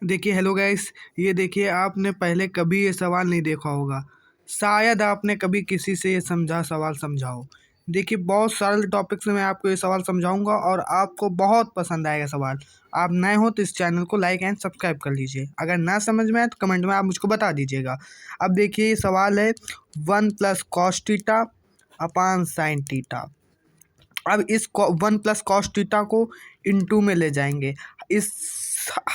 देखिए hello guys, ये देखिए आपने पहले कभी ये सवाल नहीं देखा होगा। शायद आपने कभी किसी से ये सवाल समझा हो। देखिए बहुत सरल टॉपिक से मैं आपको ये सवाल समझाऊंगा और आपको बहुत पसंद आएगा सवाल। आप नए हो तो इस चैनल को लाइक एंड सब्सक्राइब कर लीजिए। अगर ना समझ में आए तो कमेंट में आप मुझको बता दीजिएगा। अब देखिए ये सवाल है 1 + cos theta upon sine theta. अब इस 1 + cos थीटा को इंटू में ले जाएंगे। इस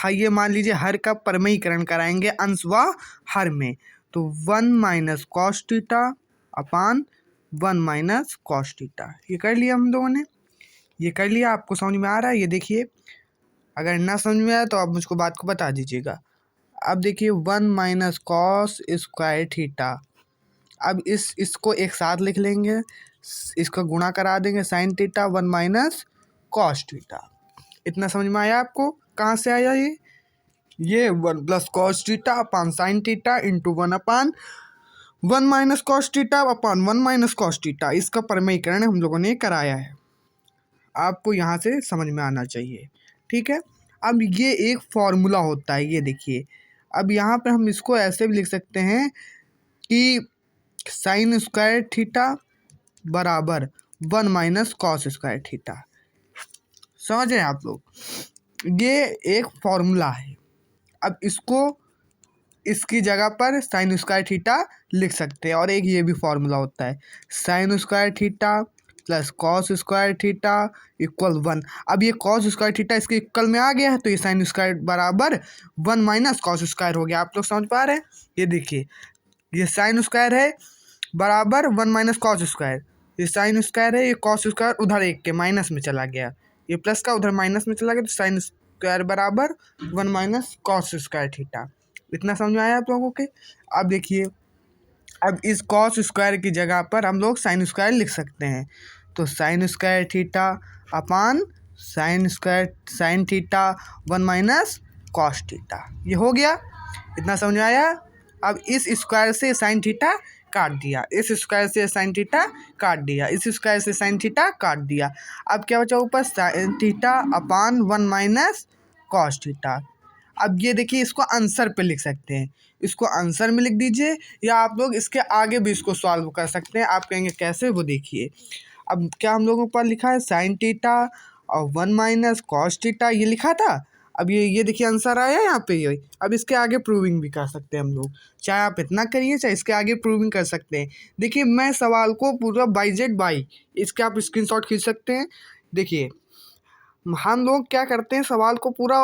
ये मान लीजिए हर का परमयीकरण कराएंगे अंश व हर में। तो 1 - cos theta upon 1 - cos theta, ये कर लिया हम लोगों ने। ये कर लिया, आपको समझ में आ रहा है? ये देखिए, अगर ना समझ में आया तो आप मुझको बात को बता दीजिएगा। अब देखिए 1 - cos² थीटा। अब इसको एक साथ लिख लेंगे, इसका गुणा करा देंगे साइन थीटा 1 - cos थीटा। इतना समझ में आया आपको? कहाँ से आया ये 1 + cos theta upon sine theta into 1 - cos theta upon 1 - cos theta. इसका परमयीकरण हम लोगों ने कराया है। आपको यहाँ से समझ में आना चाहिए, ठीक है। अब ये एक फॉर्मूला होता है, ये देखिए। अब यहाँ पे हम इसको ऐसे भी लिख सकते हैं कि sin² थीटा बराबर 1 - cos² थीटा। समझ रहे हैं आप लोग? ये एक फॉर्मूला है। अब इसको इसकी जगह पर sin² थीटा लिख सकते हैं। और एक ये भी फॉर्मूला होता है sin² theta plus cos² theta equal 1। अब ये cos² थीटा इसके इक्वल में आ गया है, तो ये sin² बराबर 1 - cos² हो गया। आप लोग समझ पा रहे हैं? ये देखिए, ये sin² है बराबर 1 - cos²। ये sin² है, ये cos² उधर एक के माइनस में चला गया, ये प्लस का उधर माइनस में चला गया, तो sin² बराबर 1 - cos²थीटा। इतना समझ में आया आप लोगों के? अब देखिए, अब इस cos² की जगह पर हम लोग sin² लिख सकते हैं। तो sin² theta upon sin theta 1 - cos theta, ये हो गया। इतना समझ में आया? अब इस स्क्वायर से sin थीटा काट दिया, इस स्क्वायर से sin थीटा काट दिया, इस स्क्वायर से sin थीटा काट दिया। अब क्या बचा ऊपर? sin theta upon 1 - cos theta. अब ये देखिए, इसको आंसर पे लिख सकते हैं, इसको आंसर में लिख दीजिए, या आप लोग इसके आगे भी इसको सॉल्व कर सकते हैं। आप कहेंगे कैसे, वो देखिए। अब क्या हम लोगों पर लिखा है? sin थीटा और 1 - cos थीटा, ये लिखा था। अब ये देखिए आंसर आया यहाँ पे। ये अब इसके आगे प्रूविंग भी कर सकते हैं हम लोग, चाहे आप इतना करिए चाहे इसके आगे प्रूविंग कर सकते हैं। देखिए मैं सवाल को पूरा बाई इसके आप स्क्रीनशॉट खींच सकते हैं। देखिए हम लोग क्या करते हैं, सवाल को पूरा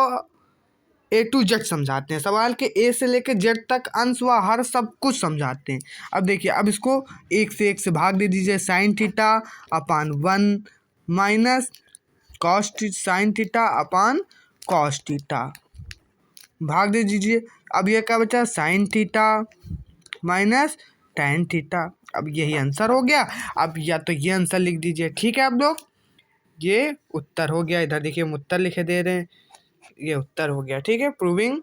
A to Z समझाते हैं। सवाल के A से लेकर Z तक अंश व हर सब कुछ समझाते हैं। अब देखिए, अब इसको एक से भाग दे दीजिए। Sine theta upon 1 - cos sine theta upon cos theta, भाग दे दीजिए। अब ये क्या बचा? Sine theta minus tan theta. अब यही आंसर हो गया। अब या तो ये आंसर लिख दीजिए, ठीक है आप लोग। ये उत्तर हो गया। इधर देखिए हम उत्तर लिखे दे रहे हैं, ये उत्तर हो गया, ठीक है। प्रूविंग